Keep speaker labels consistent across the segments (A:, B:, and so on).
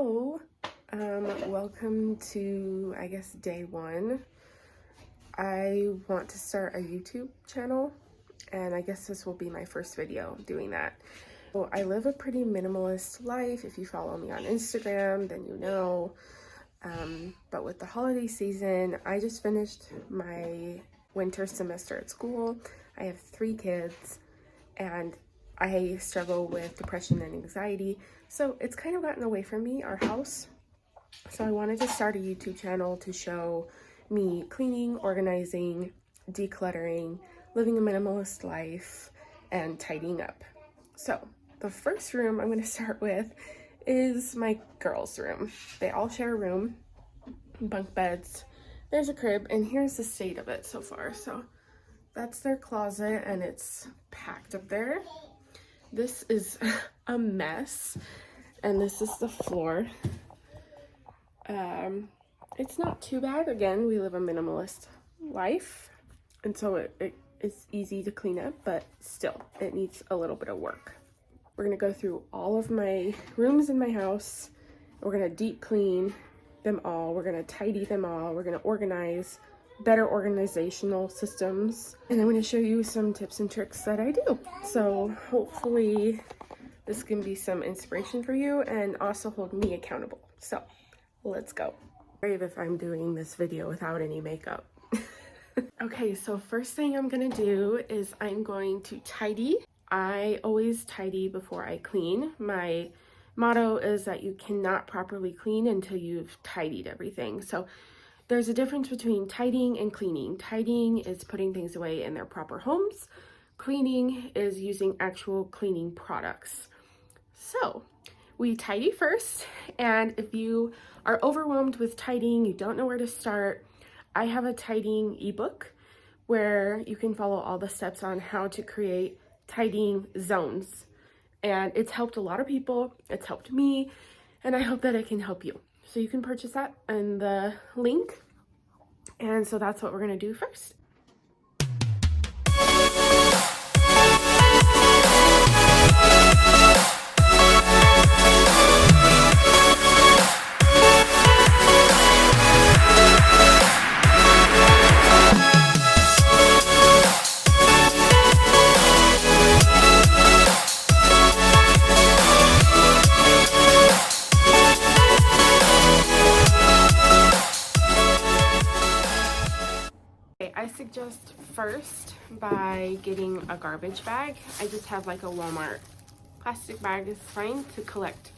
A: Hello, welcome to, I guess, day one. I want to start a YouTube channel, and I guess this will be my first video doing that. So I live a pretty minimalist life. If you follow me on Instagram, then you know. But with the holiday season, I just finished my winter semester at school. I have 3 kids, and I struggle with depression and anxiety, so it's kind of gotten away from me, our house. So I wanted to start a YouTube channel to show me cleaning, organizing, decluttering, living a minimalist life, and tidying up. So the first room I'm going to start with is my girls' room. They all share a room, bunk beds, there's a crib, and here's the state of it so far. So that's their closet, and it's packed up there. This is a mess, and this is the floor. It's not too bad. Again, we live a minimalist life, and so it's easy to clean up, but still, it needs a little bit of work. We're gonna go through all of my rooms in my house. We're gonna deep clean them all. We're gonna tidy them all. We're gonna organize, better organizational systems, and I'm going to show you some tips and tricks that I do. So hopefully this can be some inspiration for you and also hold me accountable. So let's go. Brave if I'm doing this video without any makeup. Okay, so first thing I'm going to do is I'm going to tidy. I always tidy before I clean. My motto is that you cannot properly clean until you've tidied everything. So there's a difference between tidying and cleaning. Tidying is putting things away in their proper homes. Cleaning is using actual cleaning products. So we tidy first, and if you are overwhelmed with tidying, you don't know where to start, I have a tidying ebook where you can follow all the steps on how to create tidying zones. And it's helped a lot of people, it's helped me, and I hope that it can help you. So you can purchase that in the link. And so that's what we're going to do first. I suggest first by getting a garbage bag. I just have like a Walmart plastic bag is fine to collect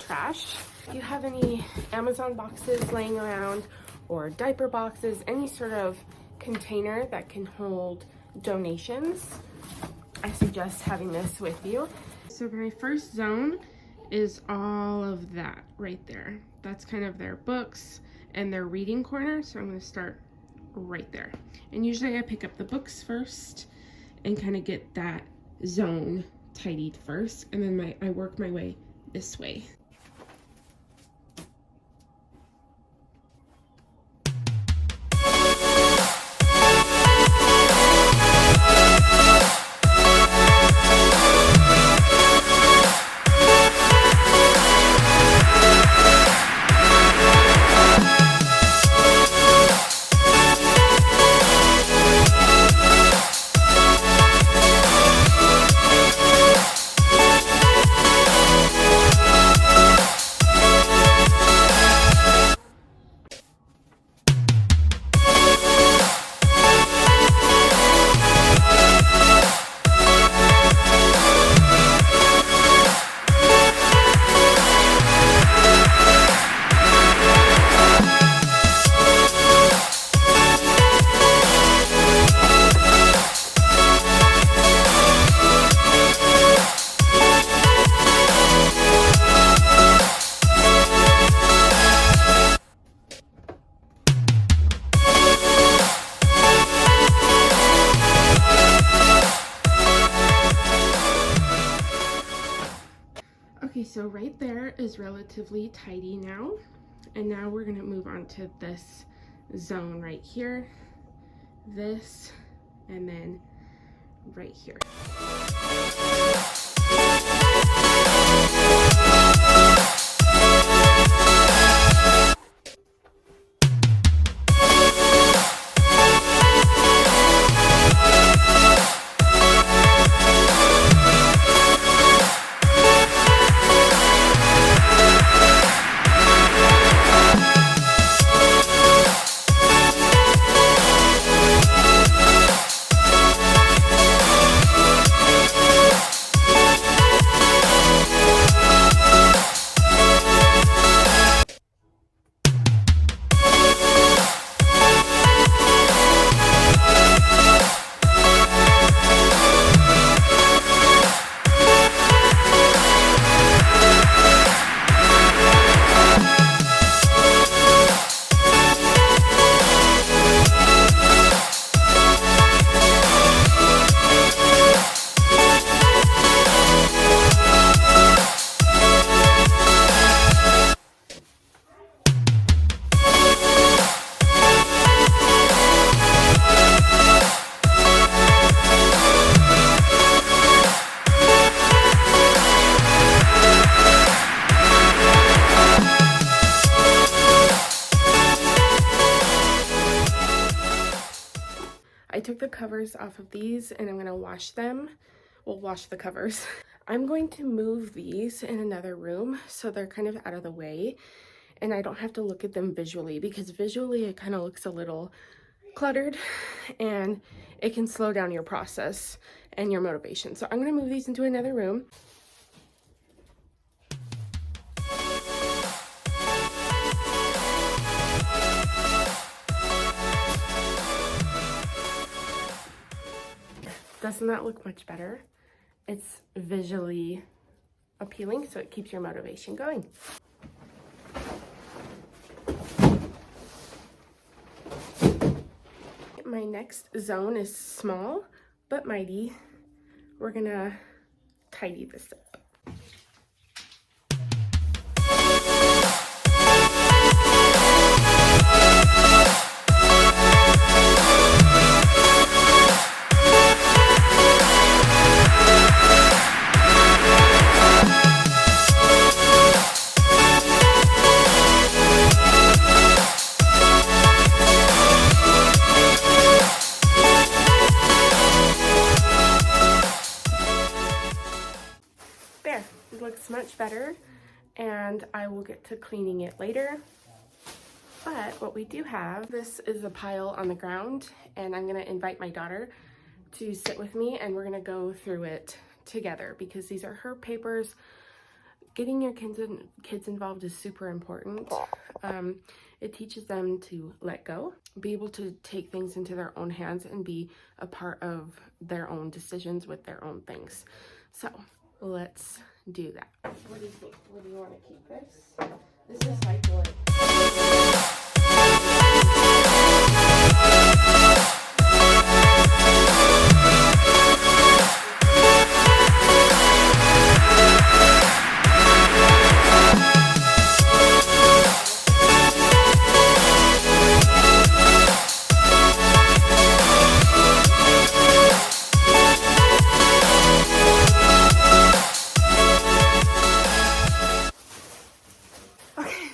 A: trash. If you have any Amazon boxes laying around or diaper boxes, any sort of container that can hold donations, I suggest having this with you. So my first zone is all of that right there. That's kind of their books and their reading corner. So I'm going to start right there, and usually I pick up the books first and kind of get that zone tidied first, and then I work my way this way. Okay, so right there is relatively tidy now. And now we're gonna move on to this zone right here, this, and then right here. took the covers off of these and I'm going to wash them. We'll wash the covers. I'm going to move these in another room so they're kind of out of the way and I don't have to look at them visually, because visually it kind of looks a little cluttered and it can slow down your process and your motivation. So I'm going to move these into another room. Doesn't that look much better? It's visually appealing, so it keeps your motivation going. My next zone is small but mighty. We're gonna tidy this up. There, it looks much better, and I will get to cleaning it later. But what we do have, this is a pile on the ground, and I'm gonna invite my daughter to sit with me and we're gonna go through it together, because these are her papers. Getting your kids involved is super important. It teaches them to let go, be able to take things into their own hands and be a part of their own decisions with their own things. So let's do that. What do you think? What do you want to keep this? This is like wood.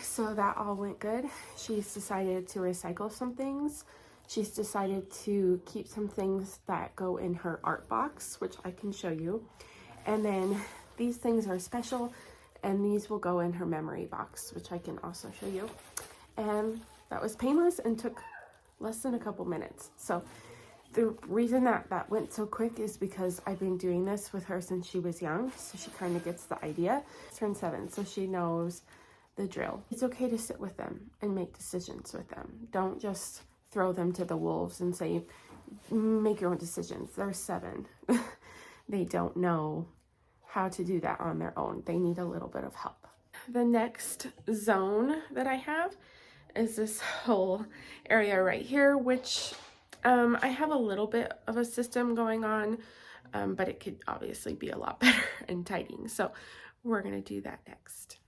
A: So that all went good. She's decided to recycle some things. She's decided to keep some things that go in her art box, which I can show you. And then these things are special, and these will go in her memory box, which I can also show you. And that was painless and took less than a couple minutes. So the reason that went so quick is because I've been doing this with her since she was young, so she kind of gets the idea. She's turned 7, so she knows the drill. It's okay to sit with them and make decisions with them. Don't just throw them to the wolves and say, make your own decisions. They're 7. They don't know how to do that on their own. They need a little bit of help. The next zone that I have is this whole area right here, which I have a little bit of a system going on, but it could obviously be a lot better in tidying. So we're gonna do that next.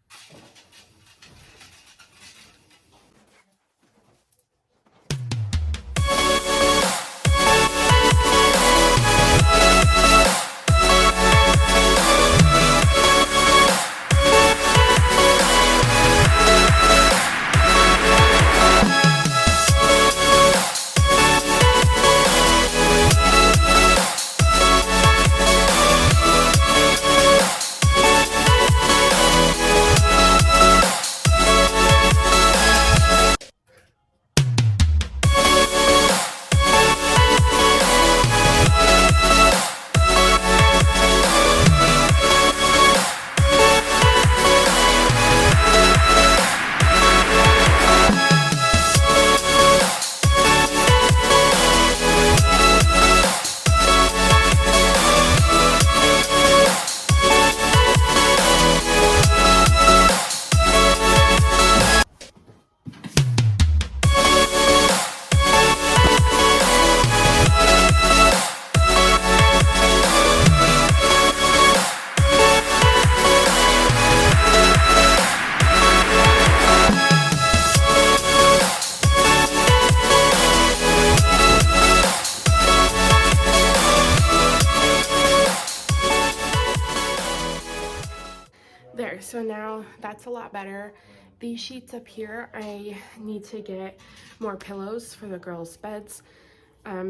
A: There, so now that's a lot better. These sheets up here, I need to get more pillows for the girls' beds.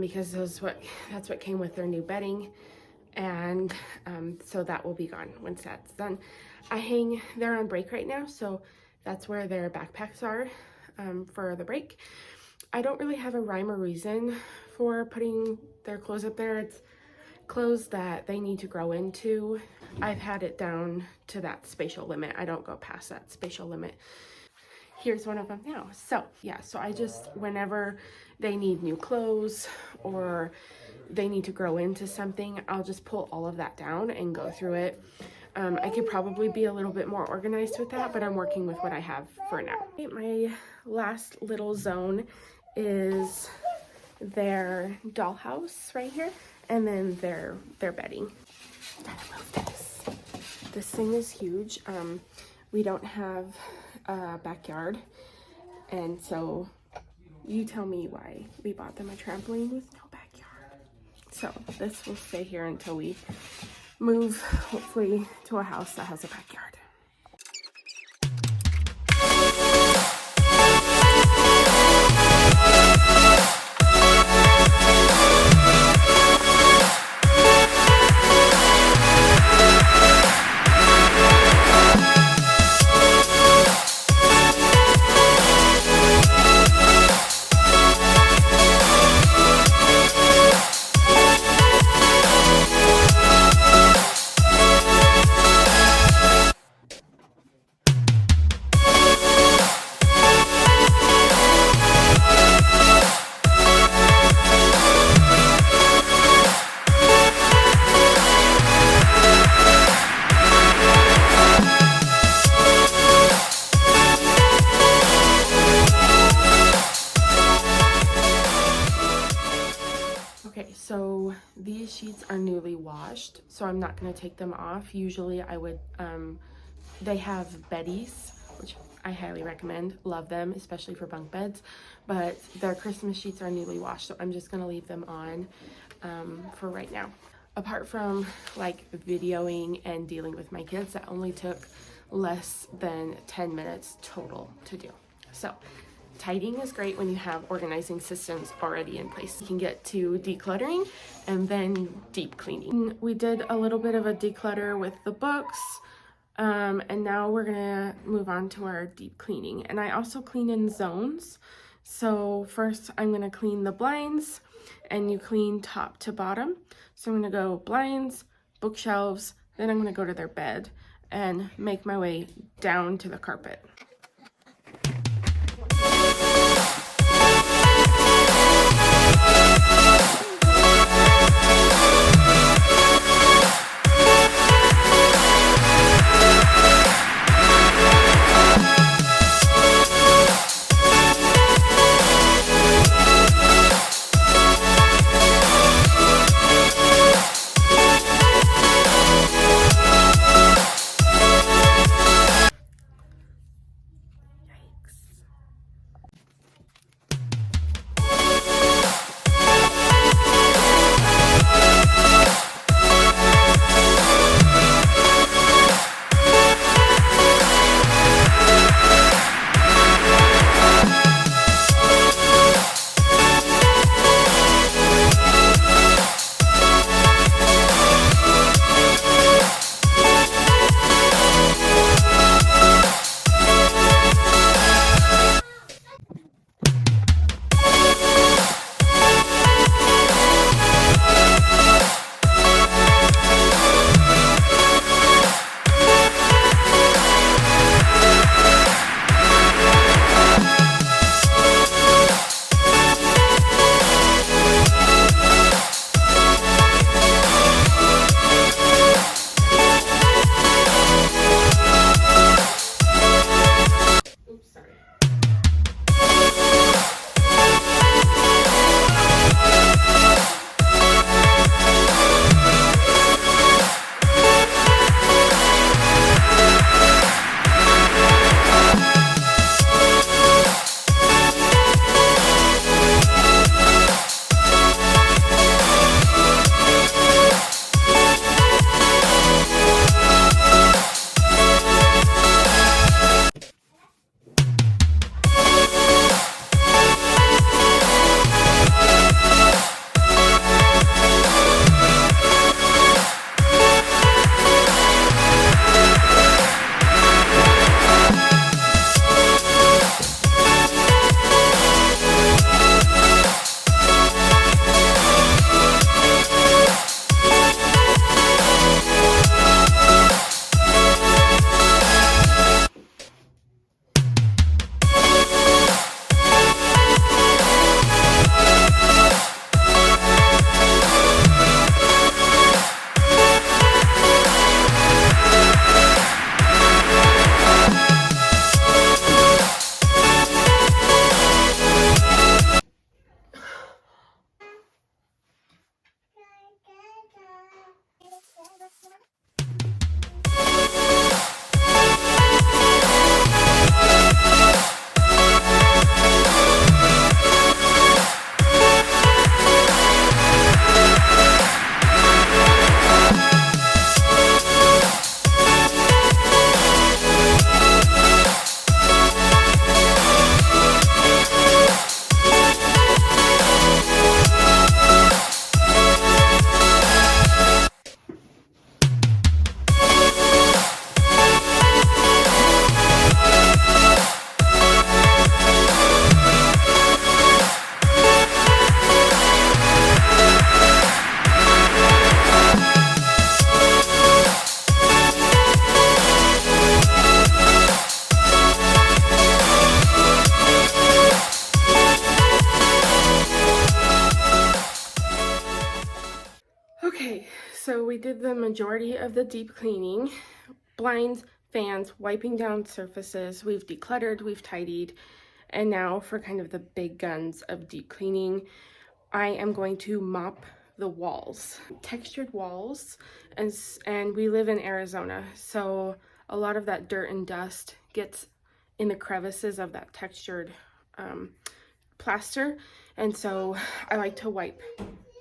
A: because that's what came with their new bedding. And so that will be gone once that's done. They're on break right now, so that's where their backpacks are for the break. I don't really have a rhyme or reason for putting their clothes up there. It's clothes that they need to grow into. I've had it down to that spatial limit. I don't go past that spatial limit. Here's one of them now. So yeah, so I just, whenever they need new clothes or they need to grow into something, I'll just pull all of that down and go through it. I could probably be a little bit more organized with that, but I'm working with what I have for now. My last little zone is their dollhouse right here, and then their bedding. I love this. This thing is huge. We don't have a backyard, and so you tell me why we bought them a trampoline with no backyard. So this will stay here until we move, hopefully, to a house that has a backyard. Okay, so these sheets are newly washed, so I'm not going to take them off. Usually I would, they have beddies, which I highly recommend, love them, especially for bunk beds, but their Christmas sheets are newly washed, so I'm just going to leave them on for right now. Apart from like videoing and dealing with my kids, that only took less than 10 minutes total to do. So tidying is great when you have organizing systems already in place. You can get to decluttering and then deep cleaning. We did a little bit of a declutter with the books, and now we're gonna move on to our deep cleaning. And I also clean in zones. So first I'm gonna clean the blinds, and you clean top to bottom. So I'm gonna go blinds, bookshelves, then I'm gonna go to their bed and make my way down to the carpet. we did the majority of the deep cleaning. Blinds, fans, wiping down surfaces. We've decluttered, we've tidied. And now for kind of the big guns of deep cleaning, I am going to mop the walls. Textured walls, and we live in Arizona, so a lot of that dirt and dust gets in the crevices of that textured plaster, and so I like to wipe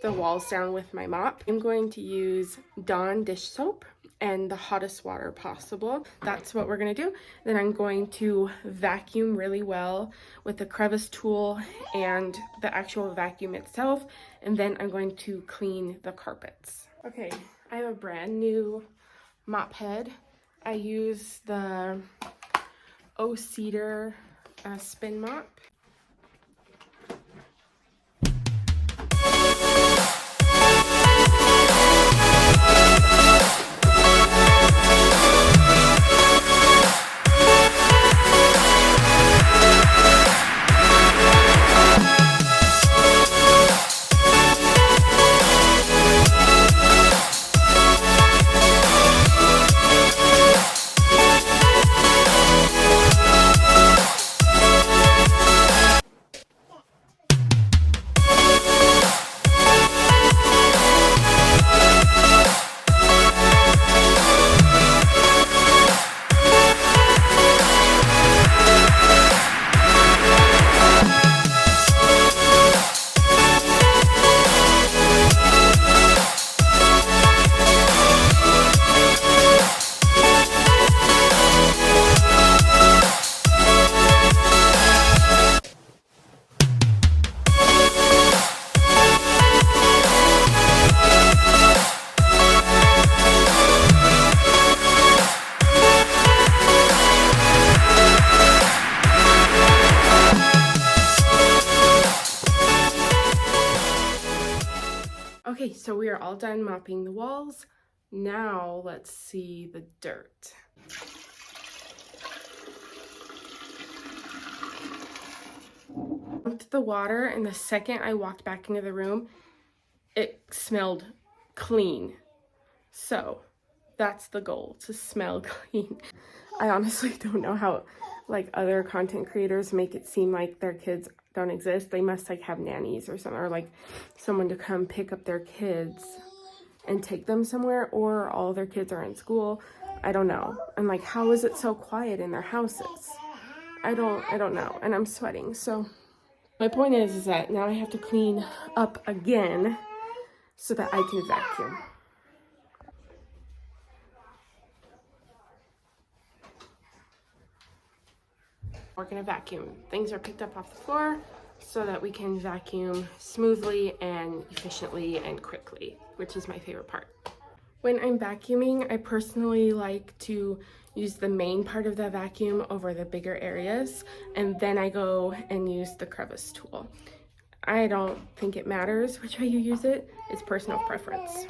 A: the walls down with my mop. I'm going to use Dawn dish soap and the hottest water possible. That's what we're gonna do. Then I'm going to vacuum really well with the crevice tool and the actual vacuum itself, and then I'm going to clean the carpets. Okay, I have a brand new mop head. I use the Cedar spin mop. Okay, so we are all done mopping the walls. Now let's see the dirt. Dumped the water, and the second I walked back into the room, it smelled clean. So that's the goal, to smell clean. I honestly don't know how like other content creators make it seem like their kids don't exist. They must like have nannies or something, or like someone to come pick up their kids and take them somewhere, or all their kids are in school. I don't know. And like, how is it so quiet in their houses? I don't know. And I'm sweating. So my point is that now I have to clean up again so that I can vacuum. We're gonna vacuum. Things are picked up off the floor so that we can vacuum smoothly and efficiently and quickly, which is my favorite part. When I'm vacuuming, I personally like to use the main part of the vacuum over the bigger areas, and then I go and use the crevice tool. I don't think it matters which way you use it. It's personal preference.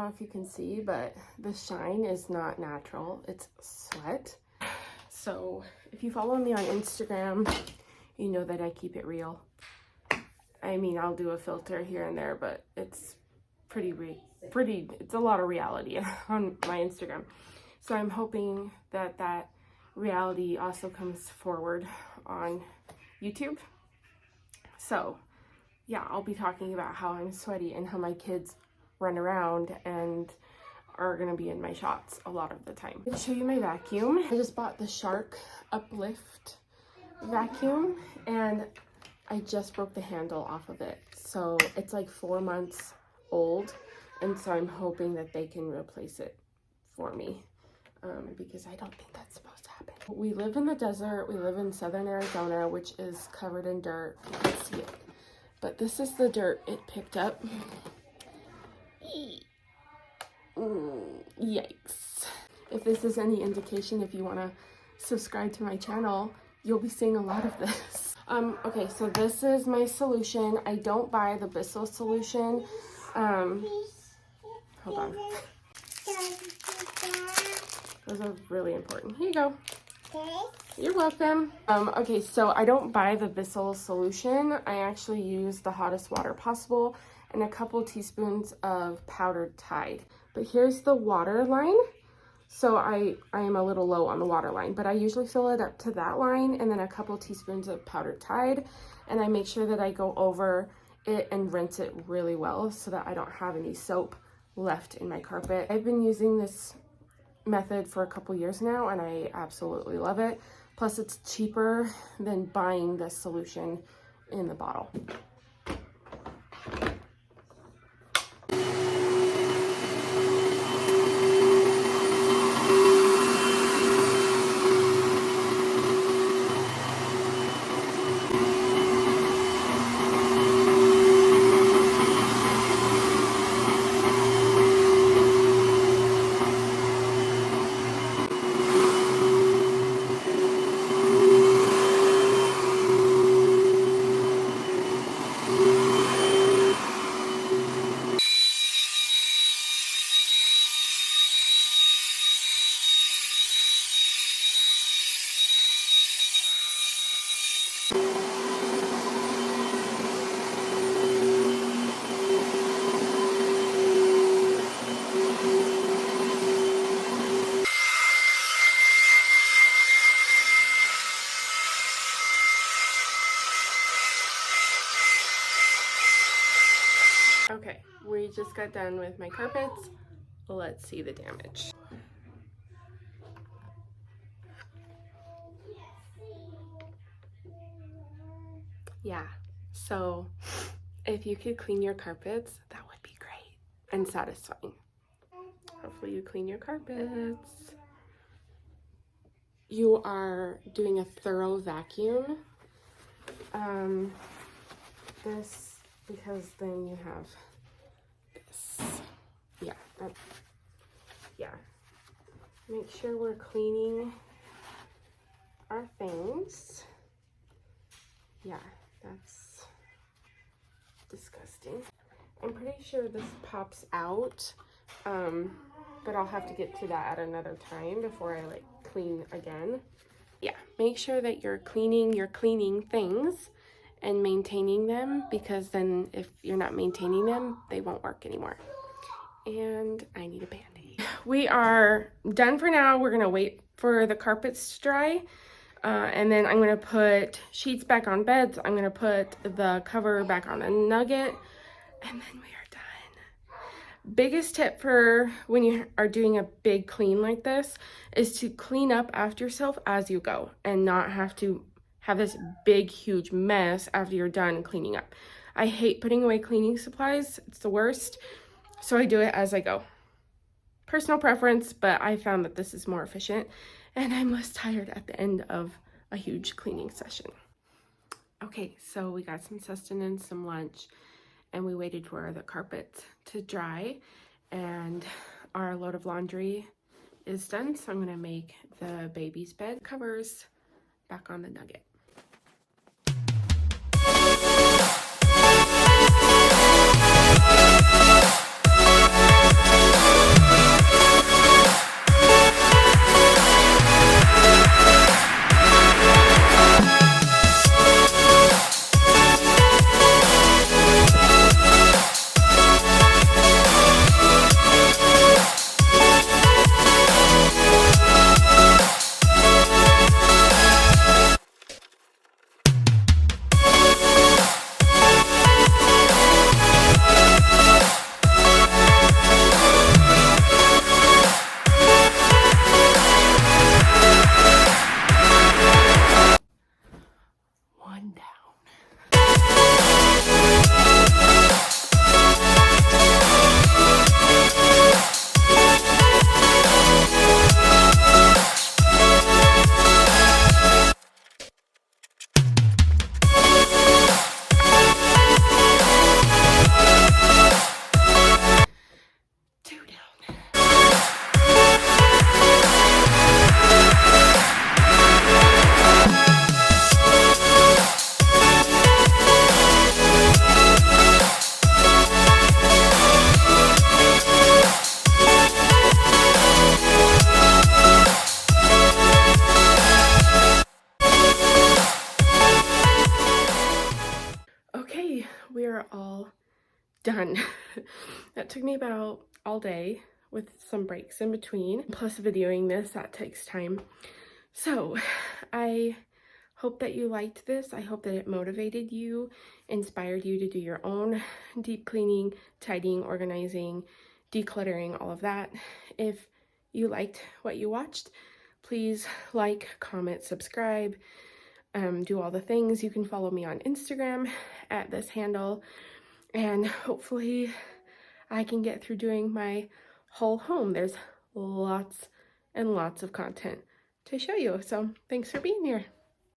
A: If you can see, but the shine is not natural, it's sweat. So if you follow me on Instagram, you know that I keep it real. I mean, I'll do a filter here and there, but it's it's a lot of reality on my Instagram. So I'm hoping that that reality also comes forward on YouTube. So yeah, I'll be talking about how I'm sweaty and how my kids run around and are gonna be in my shots a lot of the time. I'll show you my vacuum. I just bought the Shark Uplift vacuum and I just broke the handle off of it. So it's like 4 months old, and so I'm hoping that they can replace it for me because I don't think that's supposed to happen. We live in the desert. We live in southern Arizona, which is covered in dirt. You can see it. But this is the dirt it picked up. Yikes. If this is any indication, if you want to subscribe to my channel, you'll be seeing a lot of this. Okay, so this is my solution. I don't buy the Bissell solution. Hold on. Those are really important. Here you go. You're welcome. Okay, so I don't buy the Bissell solution. I actually use the hottest water possible and a couple teaspoons of powdered Tide. But here's the water line. So I am a little low on the water line, but I usually fill it up to that line and then a couple teaspoons of powdered Tide. And I make sure that I go over it and rinse it really well so that I don't have any soap left in my carpet. I've been using this method for a couple years now and I absolutely love it. Plus it's cheaper than buying this solution in the bottle. Okay, we just got done with my carpets. Let's see the damage. Yeah, so if you could clean your carpets, that would be great and satisfying. Hopefully you clean your carpets. You are doing a thorough vacuum. This, because then you have this. Yeah. Make sure we're cleaning our things. Yeah, that's disgusting. I'm pretty sure this pops out, but I'll have to get to that at another time before I like clean again. Yeah, make sure that you're cleaning your cleaning things and maintaining them, because then if you're not maintaining them, they won't work anymore. And I need a Band-Aid. We are done for now. We're gonna wait for the carpets to dry. And then I'm gonna put sheets back on beds. I'm gonna put the cover back on the Nugget, and then we are done. Biggest tip for when you are doing a big clean like this is to clean up after yourself as you go and not have to have this big, huge mess after you're done cleaning up. I hate putting away cleaning supplies. It's the worst. So I do it as I go. Personal preference, but I found that this is more efficient and I'm less tired at the end of a huge cleaning session. Okay, so we got some sustenance, some lunch, and we waited for the carpet to dry, and our load of laundry is done. So I'm gonna make the baby's bed covers back on the Nugget. yay, we are all done. That took me about all day with some breaks in between. Plus videoing this, that takes time. So I hope that you liked this. I hope that it motivated you, inspired you to do your own deep cleaning, tidying, organizing, decluttering, all of that. If you liked what you watched, please like, comment, subscribe, do all the things. You can follow me on Instagram at this handle, and hopefully I can get through doing my whole home. There's lots and lots of content to show you. So thanks for being here.